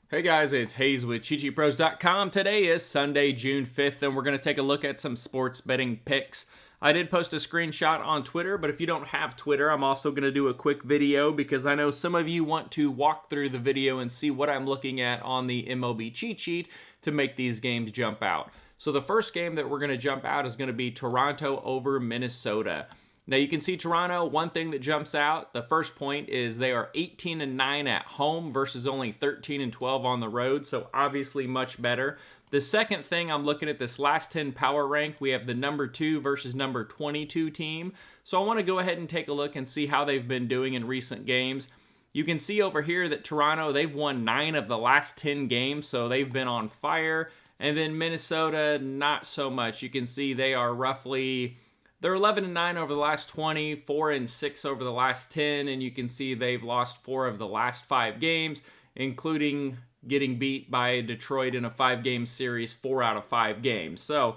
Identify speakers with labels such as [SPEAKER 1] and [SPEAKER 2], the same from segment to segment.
[SPEAKER 1] Hey guys, it's Hayes with CheatSheetPros.com. Today is Sunday, June 5th, and we're going to take a look at some sports betting picks. I did post a screenshot on Twitter, but if you don't have Twitter, I'm also going to do a quick video because I know some of you want to walk through the video and see what I'm looking at on the MLB cheat sheet to make these games jump out. So the first game that we're going to jump out is going to be Toronto over Minnesota. Now you can see Toronto, one thing that jumps out, the first point is they are 18-9 at home versus only 13-12 on the road, so obviously much better. The second thing, I'm looking at this last 10 power rank. We have the number 2 versus number 22 team. So I want to go ahead and take a look and see how they've been doing in recent games. You can see over here that Toronto, they've won 9 of the last 10 games, so they've been on fire. And then Minnesota, not so much. You can see they are roughly... They're 11-9 over the last 20, 4-6 over the last 10, and you can see they've lost 4 of the last 5 games, including getting beat by Detroit in a 5-game series 4 out of 5 games. So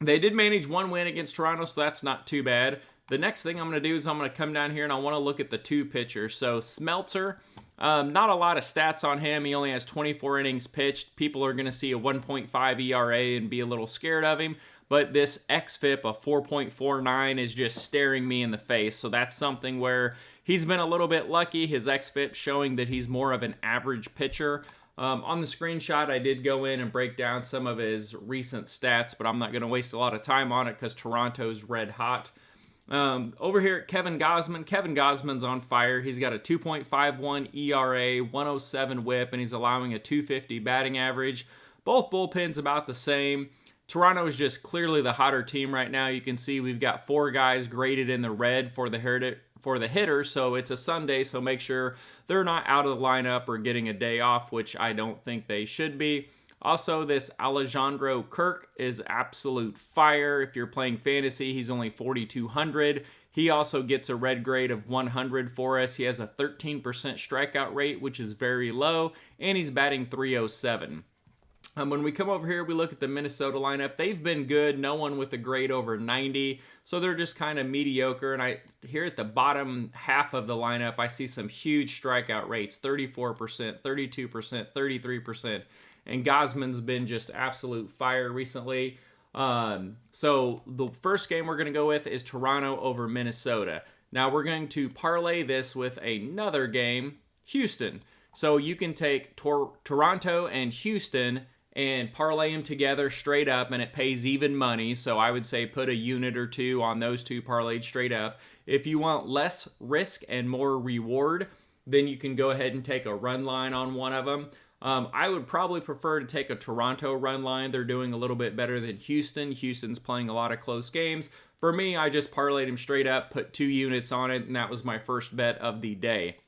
[SPEAKER 1] they did manage one win against Toronto, so that's not too bad. The next thing I'm going to do is I'm going to come down here and I want to look at the 2 pitchers. So Smeltzer, not a lot of stats on him. He only has 24 innings pitched. People are going to see a 1.5 ERA and be a little scared of him. But this xFIP of 4.49 is just staring me in the face. So that's something where he's been a little bit lucky. His xFIP showing that he's more of an average pitcher. On the screenshot, I did go in and break down some of his recent stats, but I'm not going to waste a lot of time on it because Toronto's red hot. Over here at Kevin Gausman. Kevin Gausman's on fire. He's got a 2.51 ERA, 107 whip, and he's allowing a 250 batting average. Both bullpens about the same. Toronto is just clearly the hotter team right now. You can see we've got 4 guys graded in the red for the hitters, so it's a Sunday, so make sure they're not out of the lineup or getting a day off, which I don't think they should be. Also, this Alejandro Kirk is absolute fire. If you're playing fantasy, he's only 4,200. He also gets a red grade of 100 for us. He has a 13% strikeout rate, which is very low, and he's batting .307. When we come over here, we look at the Minnesota lineup. They've been good. No one with a grade over 90. So they're just kind of mediocre. And here at the bottom half of the lineup, I see some huge strikeout rates. 34%, 32%, 33%. And Gausman's been just absolute fire recently. So the first game we're going to go with is Toronto over Minnesota. Now we're going to parlay this with another game, Houston. So you can take Toronto and Houston and parlay them together straight up, and it pays even money. So I would say put a unit or 2 on those 2 parlayed straight up. If you want less risk and more reward, then you can go ahead and take a run line on one of them. I would probably prefer to take a Toronto run line. They're doing a little bit better than Houston. Houston's playing a lot of close games. For me, I just parlayed them straight up, put 2 units on it, and that was my first bet of the day.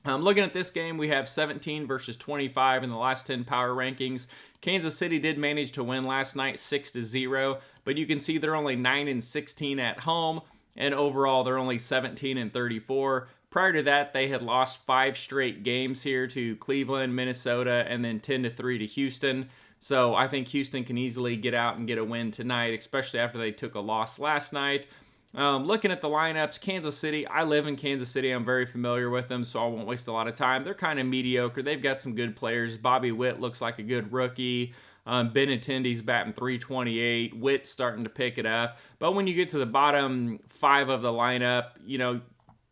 [SPEAKER 1] Looking at this game, we have 17 versus 25 in the last 10 power rankings. Kansas City did manage to win last night 6-0, but you can see they're only 9-16 at home, and overall they're only 17-34. Prior to that, they had lost 5 straight games here to Cleveland, Minnesota, and then 10-3 to Houston. So I think Houston can easily get out and get a win tonight, especially after they took a loss last night. Looking at the lineups, Kansas City, I live in Kansas City. I'm very familiar with them, so I won't waste a lot of time. They're kind of mediocre. They've got some good players. Bobby Witt looks like a good rookie. Benintendi's batting .328. Witt's starting to pick it up. But when you get to the bottom 5 of the lineup, you know,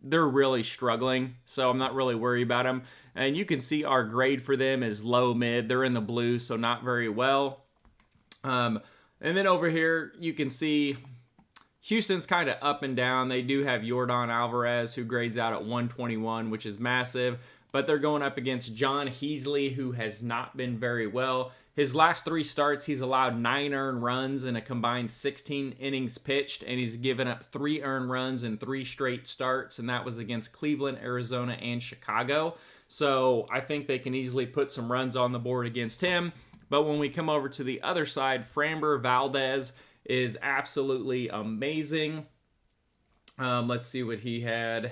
[SPEAKER 1] they're really struggling, so I'm not really worried about them. And you can see our grade for them is low-mid. They're in the blue, so not very well. And then over here, you can see Houston's kind of up and down. They do have Yordan Alvarez, who grades out at 121, which is massive. But they're going up against John Heasley, who has not been very well. His last 3 starts, he's allowed 9 earned runs in a combined 16 innings pitched, and he's given up 3 earned runs in 3 straight starts, and that was against Cleveland, Arizona, and Chicago. So I think they can easily put some runs on the board against him. But when we come over to the other side, Framber Valdez is absolutely amazing. Let's see what he had.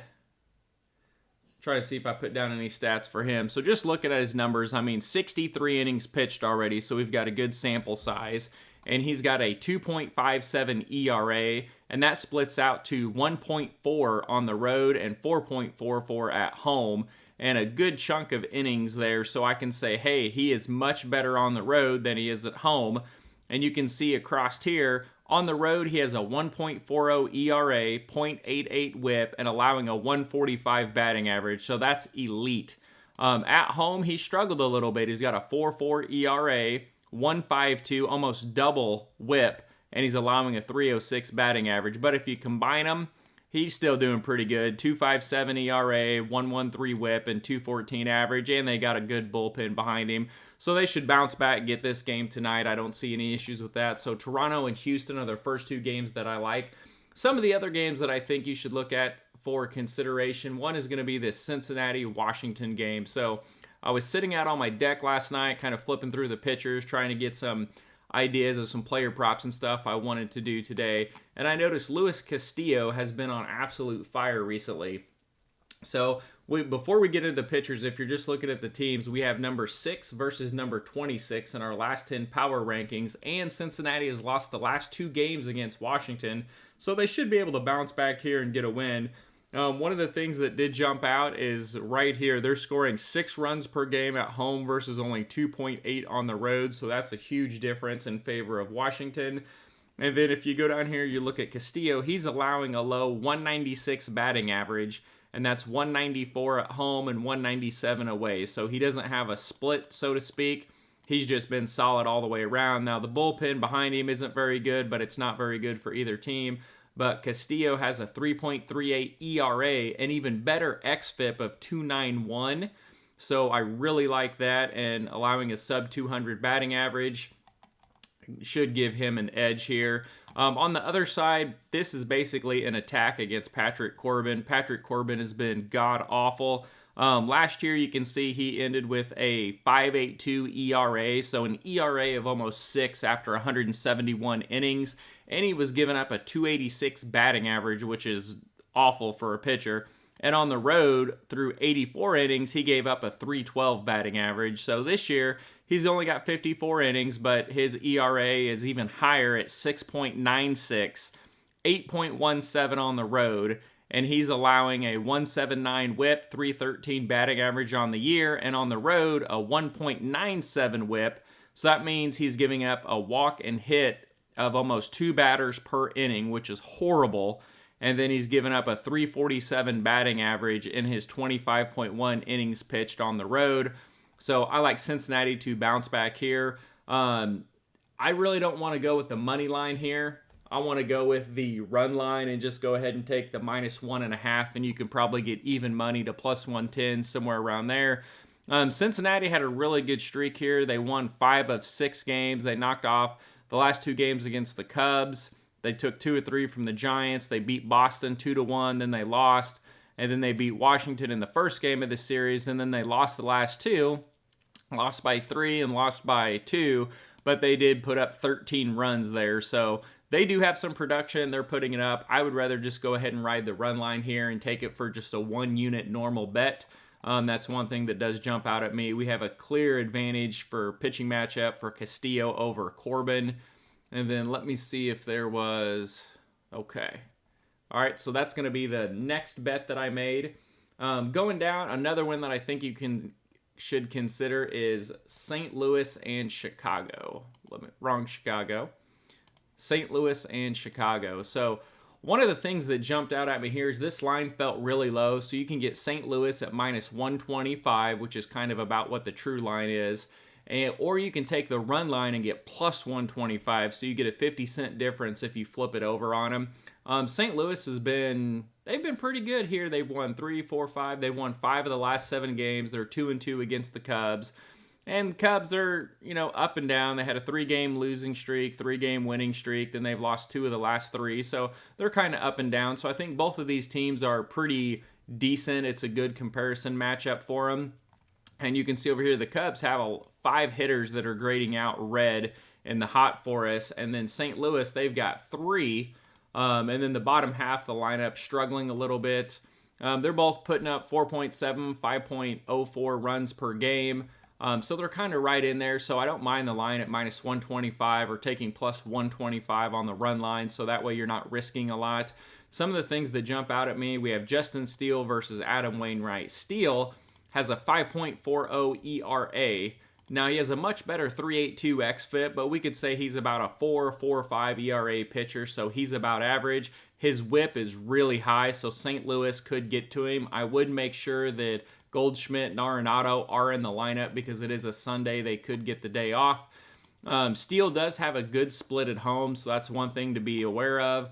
[SPEAKER 1] Try to see if I put down any stats for him. So just looking at his numbers, I mean, 63 innings pitched already, so we've got a good sample size. And he's got a 2.57 ERA, and that splits out to 1.4 on the road and 4.44 at home. and a good chunk of innings there, so I can say, hey, he is much better on the road than he is at home. And you can see across here, on the road, he has a 1.40 ERA, 0.88 whip, and allowing a 145 batting average, so that's elite. At home, he struggled a little bit. He's got a 4.4 ERA, 1.52, almost double whip, and he's allowing a 306 batting average. But if you combine them, he's still doing pretty good. 2.57 ERA, 1.13 whip, and 2.14 average, and they got a good bullpen behind him. So they should bounce back and get this game tonight. I don't see any issues with that. So Toronto and Houston are the first two games that I like. Some of the other games that I think you should look at for consideration, one is going to be this Cincinnati-Washington game. So I was sitting out on my deck last night, kind of flipping through the pictures, trying to get some ideas of some player props and stuff I wanted to do today. And I noticed Luis Castillo has been on absolute fire recently. So before we get into the pitchers, if you're just looking at the teams, we have number 6 versus number 26 in our last 10 power rankings, and Cincinnati has lost the last 2 games against Washington, so they should be able to bounce back here and get a win. One of the things that did jump out is right here. They're scoring 6 runs per game at home versus only 2.8 on the road, so that's a huge difference in favor of Washington. And then if you go down here, you look at Castillo, he's allowing a low 196 batting average, and that's 194 at home and 197 away. So he doesn't have a split, so to speak. He's just been solid all the way around. Now, the bullpen behind him isn't very good, but it's not very good for either team. But Castillo has a 3.38 ERA and even better xFIP of 291. So I really like that, and allowing a sub-200 batting average should give him an edge here. On the other side, this is basically an attack against Patrick Corbin. Patrick Corbin has been god-awful. Last year, you can see he ended with a 5.82 ERA, so an ERA of almost 6 after 171 innings, and he was giving up a 286 batting average, which is awful for a pitcher. And on the road, through 84 innings, he gave up a 312 batting average. So this year, he's only got 54 innings, but his ERA is even higher at 6.96, 8.17 on the road, and he's allowing a 179 whip, 313 batting average on the year, and on the road, a 1.97 whip. So that means he's giving up a walk and hit of almost 2 batters per inning, which is horrible. And then he's given up a 347 batting average in his 25.1 innings pitched on the road. So I like Cincinnati to bounce back here. I really don't want to go with the money line here. I want to go with the run line and just go ahead and take the -1.5, and you can probably get even money to +110, somewhere around there. Cincinnati had a really good streak here. They won 5 of 6 games. They knocked off the last 2 games against the Cubs. They took 2 of 3 from the Giants. They beat Boston 2-1, then they lost. And then they beat Washington in the first game of the series, and then they lost the last 2. Lost by 3 and lost by 2, but they did put up 13 runs there. So they do have some production. They're putting it up. I would rather just go ahead and ride the run line here and take it for just a 1-unit normal bet. That's one thing that does jump out at me. We have a clear advantage for pitching matchup for Castillo over Corbin. And then let me see if there was... Okay. All right, so that's going to be the next bet that I made. Going down, another one that I think you should consider is St. Louis and Chicago. Wrong Chicago. St. Louis and Chicago. So one of the things that jumped out at me here is this line felt really low. So you can get St. Louis at -125, which is kind of about what the true line is. Or you can take the run line and get +125, so you get a 50-cent difference if you flip it over on them. St. Louis they've been pretty good here. They've won 3, 4, 5. They've won 5 of the last 7 games. They're 2-2 against the Cubs. And the Cubs are, up and down. They had a 3-game losing streak, 3-game winning streak. Then they've lost 2 of the last 3. So they're kind of up and down. So I think both of these teams are pretty decent. It's a good comparison matchup for them. And you can see over here the Cubs have 5 hitters that are grading out red in the hot for us. And then St. Louis, they've got 3. And then the bottom half of the lineup struggling a little bit. They're both putting up 4.7, 5.04 runs per game. So they're kind of right in there. So I don't mind the line at -125 or taking +125 on the run line. So that way you're not risking a lot. Some of the things that jump out at me, we have Justin Steele versus Adam Wainwright. Steele has a 5.40 ERA. Now, he has a much better 3.82 xFIP, but we could say he's about a 4.45 ERA pitcher, so he's about average. His whip is really high, so St. Louis could get to him. I would make sure that Goldschmidt and Arenado are in the lineup because it is a Sunday. They could get the day off. Steele does have a good split at home, so that's one thing to be aware of.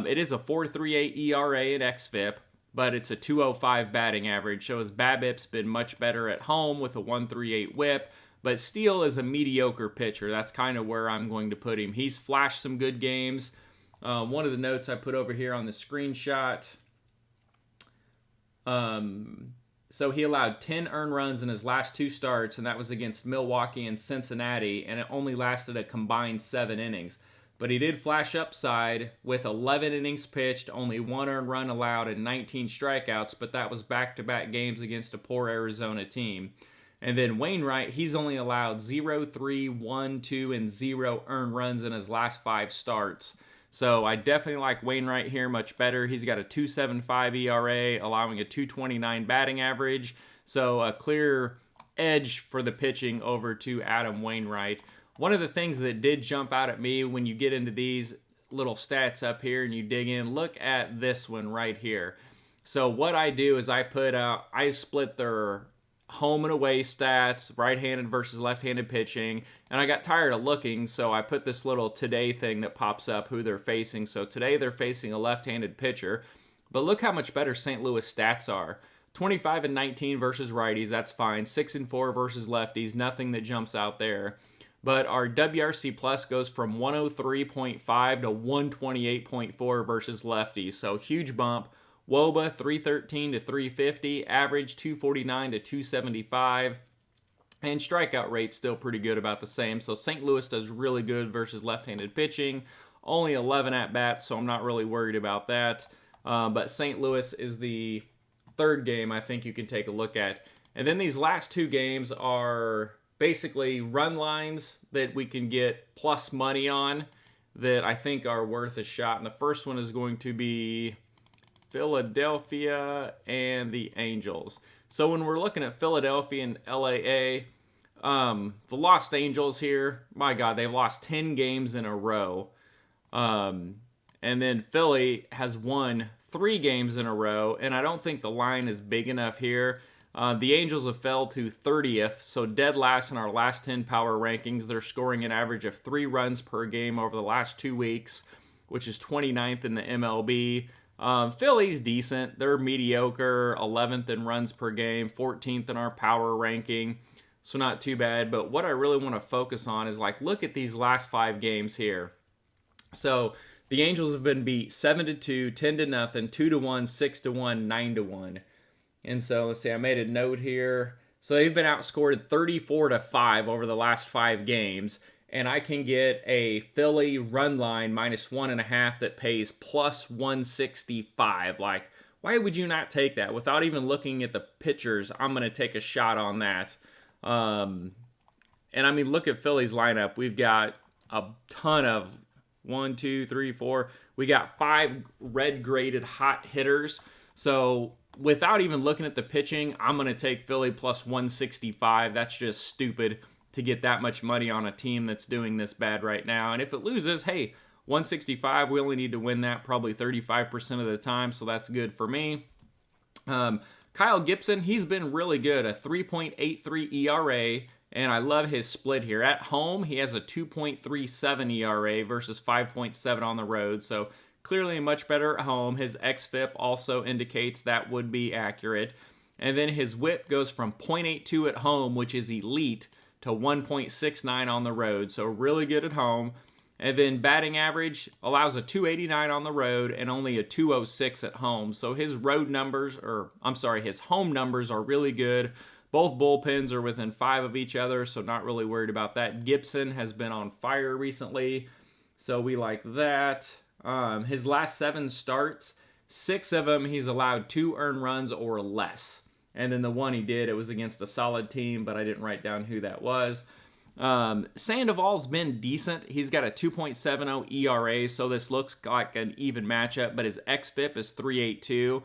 [SPEAKER 1] It is a 4.38 ERA and xFIP, but it's a 2.05 batting average, so his BABIP's been much better at home with a 1.38 whip. But Steele is a mediocre pitcher. That's kind of where I'm going to put him. He's flashed some good games. One of the notes I put over here on the screenshot. So he allowed 10 earned runs in his last 2 starts, and that was against Milwaukee and Cincinnati, and it only lasted a combined 7 innings. But he did flash upside with 11 innings pitched, only 1 earned run allowed, and 19 strikeouts, but that was back-to-back games against a poor Arizona team. And then Wainwright, he's only allowed 0, 3, 1, 2, and 0 earned runs in his last 5 starts. So I definitely like Wainwright here much better. He's got a 2.75 ERA, allowing a 2.29 batting average. So a clear edge for the pitching over to Adam Wainwright. One of the things that did jump out at me when you get into these little stats up here and you dig in, look at this one right here. So what I do is I split their home and away stats, right-handed versus left-handed pitching, and I got tired of looking, so I put this little today thing that pops up who they're facing. So today they're facing a left-handed pitcher, but look how much better St. Louis stats are. 25 and 19 versus righties, that's fine. 6 and 4 versus lefties, nothing that jumps out there. But our WRC plus goes from 103.5 to 128.4 versus lefties, so huge bump. WOBA 313 to 350, average 249 to 275, and strikeout rate still pretty good, about the same. So St. Louis does really good versus left-handed pitching. Only 11 at-bats, so I'm not really worried about that. But St. Louis is the third game I think you can take a look at. And then these last 2 games are basically run lines that we can get plus money on that I think are worth a shot. And the first one is going to be Philadelphia and the Angels. So when we're looking at Philadelphia and LAA, the Lost Angels here, my God, they've lost 10 games in a row. And then Philly has won 3 games in a row, and I don't think the line is big enough here. The Angels have fell to 30th, so dead last in our last 10 power rankings. They're scoring an average of 3 runs per game over the last 2 weeks, which is 29th in the MLB. Philly's decent. They're mediocre, 11th in runs per game, 14th in our power ranking, so not too bad. But what I really want to focus on is, like, look at these last 5 games here. So the Angels have been beat 7-2, 10-0, 2-1, 6-1, 9-1. And so let's see, I made a note here. So they've been outscored 34-5 over the last 5 games. And I can get a Philly run line minus 1.5 that pays plus 165. Like, why would you not take that? Without even looking at the pitchers, I'm going to take a shot on that. And I mean, look at Philly's lineup. We've got a ton of 1, 2, 3, 4. We got 5 red graded hot hitters. So without even looking at the pitching, I'm going to take Philly plus 165. That's just stupid to get that much money on a team that's doing this bad right now. And if it loses, hey, 165, we only need to win that probably 35% of the time, so that's good for me. Kyle Gibson, he's been really good, a 3.83 ERA, and I love his split here. At home, he has a 2.37 ERA versus 5.7 on the road, so clearly much better at home. His xFIP also indicates that would be accurate. And then his whip goes from 0.82 at home, which is elite, to 1.69 on the road, so really good at home. And then batting average allows a 289 on the road and only a 206 at home. So his his home numbers are really good. Both bullpens are within 5 of each other, so not really worried about that. Gibson has been on fire recently, so we like that. His last 7 starts, 6 of them he's allowed 2 earned runs or less. And then the one he did, it was against a solid team, but I didn't write down who that was. Sandoval's been decent. He's got a 2.70 ERA, so this looks like an even matchup, but his xFIP is 3.82.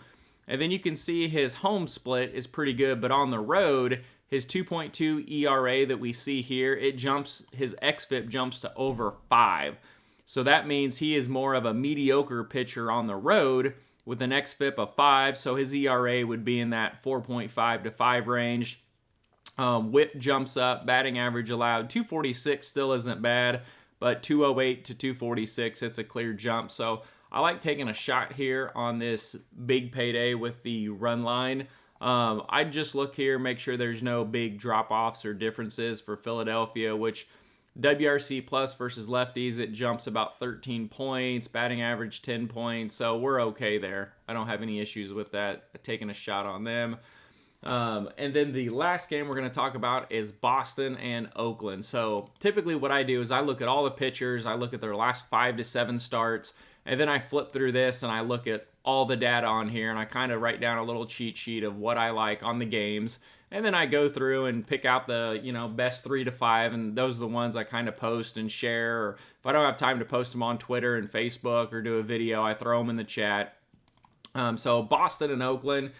[SPEAKER 1] And then you can see his home split is pretty good, but on the road, his 2.2 ERA that we see here, his xFIP jumps to over 5. So that means he is more of a mediocre pitcher on the road with an xFIP of 5. So his ERA would be in that 4.5 to 5 range. Whip jumps up, batting average allowed 246 still isn't bad, but 208 to 246, it's a clear jump. So I like taking a shot here on this big payday with the run line. I'd just look here, make sure there's no big drop-offs or differences for Philadelphia, which WRC plus versus lefties, it jumps about 13 points, batting average 10 points, so we're okay there. I don't have any issues with that, taking a shot on them. And then the last game we're going to talk about is Boston and Oakland. So typically what I do is I look at all the pitchers, I look at their last 5 to 7 starts, and then I flip through this and I look at all the data on here and I kind of write down a little cheat sheet of what I like on the games. And then I go through and pick out the, best 3 to 5, and those are the ones I kind of post and share. Or if I don't have time to post them on Twitter and Facebook or do a video, I throw them in the chat. So Boston and Oakland.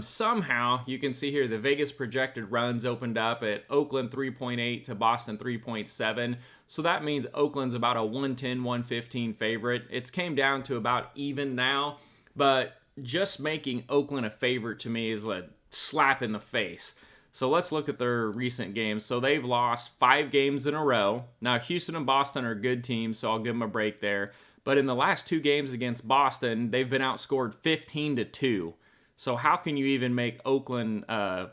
[SPEAKER 1] Somehow, you can see here the Vegas projected runs opened up at Oakland 3.8 to Boston 3.7. So that means Oakland's about a 110, 115 favorite. It's came down to about even now, but just making Oakland a favorite to me is a slap in the face. So let's look at their recent games. So they've lost 5 games in a row. Now, Houston and Boston are good teams, so I'll give them a break there. But in the last 2 games against Boston, they've been outscored 15 to 2. So how can you even make Oakland a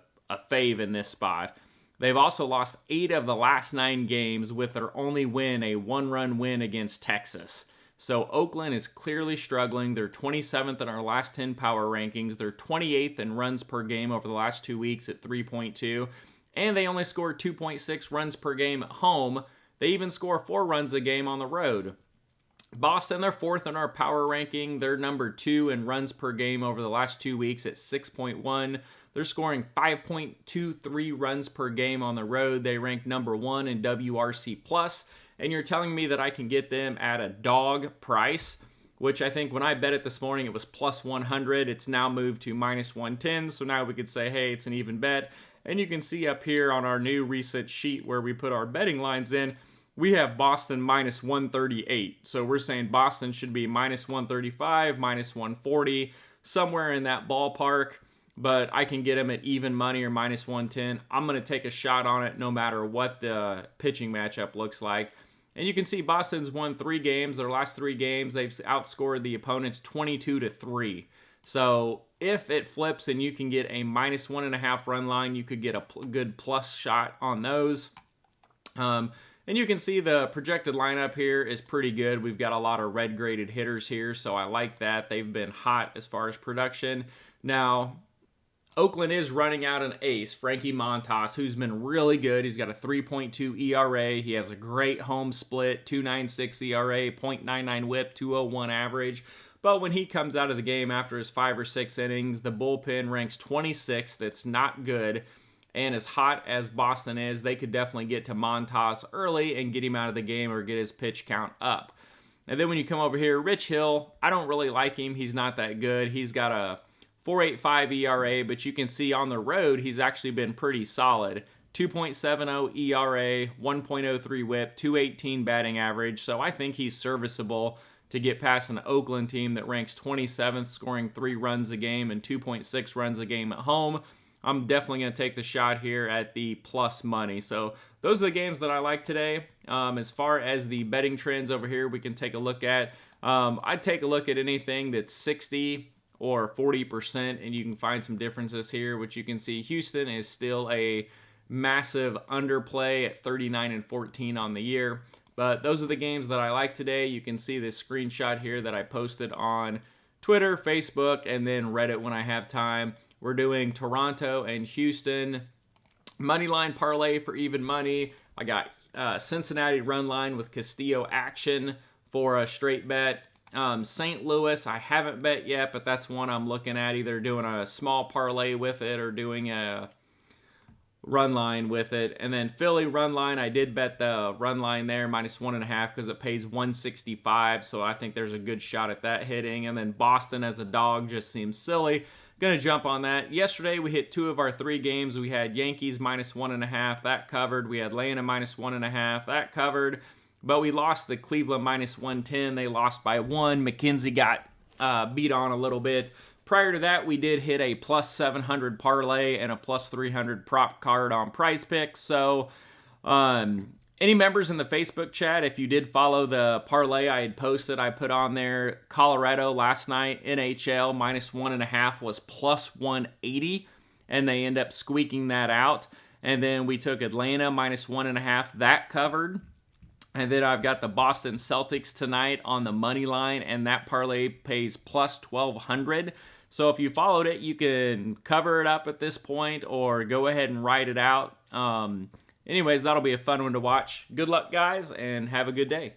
[SPEAKER 1] fave in this spot? They've also lost 8 of the last 9 games, with their only win a 1-run win against Texas. So Oakland is clearly struggling. They're 27th in our last 10 power rankings. They're 28th in runs per game over the last 2 weeks at 3.2. And they only scored 2.6 runs per game at home. They even score 4 runs a game on the road. Boston, they're 4th in our power ranking. They're number 2 in runs per game over the last 2 weeks at 6.1. They're scoring 5.23 runs per game on the road. They rank number 1 in WRC plus. And you're telling me that I can get them at a dog price, which I think when I bet it this morning, it was plus 100. It's now moved to minus 110. So now we could say, hey, it's an even bet. And you can see up here on our new recent sheet where we put our betting lines in, we have Boston minus 138. So we're saying Boston should be minus 135, minus 140, somewhere in that ballpark. But I can get them at even money or minus 110. I'm going to take a shot on it no matter what the pitching matchup looks like. And you can see Boston's won 3 games. Their last 3 games, they've outscored the opponents 22 to 3. So if it flips and you can get a minus 1.5 run line, you could get a good plus shot on those. And you can see the projected lineup here is pretty good. We've got a lot of red graded hitters here, so I like that. They've been hot as far as production. Now, Oakland is running out an ace, Frankie Montas, who's been really good. He's got a 3.2 ERA. He has a great home split, 2.96 ERA, 0.99 whip, 201 average. But when he comes out of the game after his 5 or 6 innings, the bullpen ranks 26th. That's not good. And as hot as Boston is, they could definitely get to Montas early and get him out of the game or get his pitch count up. And then when you come over here, Rich Hill, I don't really like him. He's not that good. He's got a 4.85 ERA, but you can see on the road, he's actually been pretty solid. 2.70 ERA, 1.03 whip, 218 batting average. So I think he's serviceable to get past an Oakland team that ranks 27th, scoring 3 runs a game and 2.6 runs a game at home. I'm definitely going to take the shot here at the plus money. So those are the games that I like today. As far as the betting trends over here, we can take a look at. I'd take a look at anything that's 60 or 40%, and you can find some differences here, which you can see Houston is still a massive underplay at 39 and 14 on the year. But those are the games that I like today. You can see this screenshot here that I posted on Twitter, Facebook, and then Reddit when I have time. We're doing Toronto and Houston moneyline parlay for even money. I got Cincinnati run line with Castillo action for a straight bet. St. Louis, I haven't bet yet, but that's one I'm looking at, either doing a small parlay with it or doing a run line with it. And then Philly run line, I did bet the run line there minus 1.5 because it pays 165, so I think there's a good shot at that hitting. And then Boston as a dog just seems silly. Gonna jump on that. Yesterday we hit 2 of our 3 games. We had Yankees -1.5, that covered. We had Atlanta -1.5, that covered. But we lost the Cleveland -110. They lost by 1. McKenzie got beat on a little bit. Prior to that, we did hit a +700 parlay and a +300 prop card on Prize Picks. So, any members in the Facebook chat, if you did follow the parlay I had posted, I put on there Colorado last night, NHL -1.5 was +180, and they end up squeaking that out. And then we took Atlanta -1.5, that covered. And then I've got the Boston Celtics tonight on the money line, and that parlay pays +1,200. So if you followed it, you can cover it up at this point or go ahead and write it out. Anyways, that'll be a fun one to watch. Good luck, guys, and have a good day.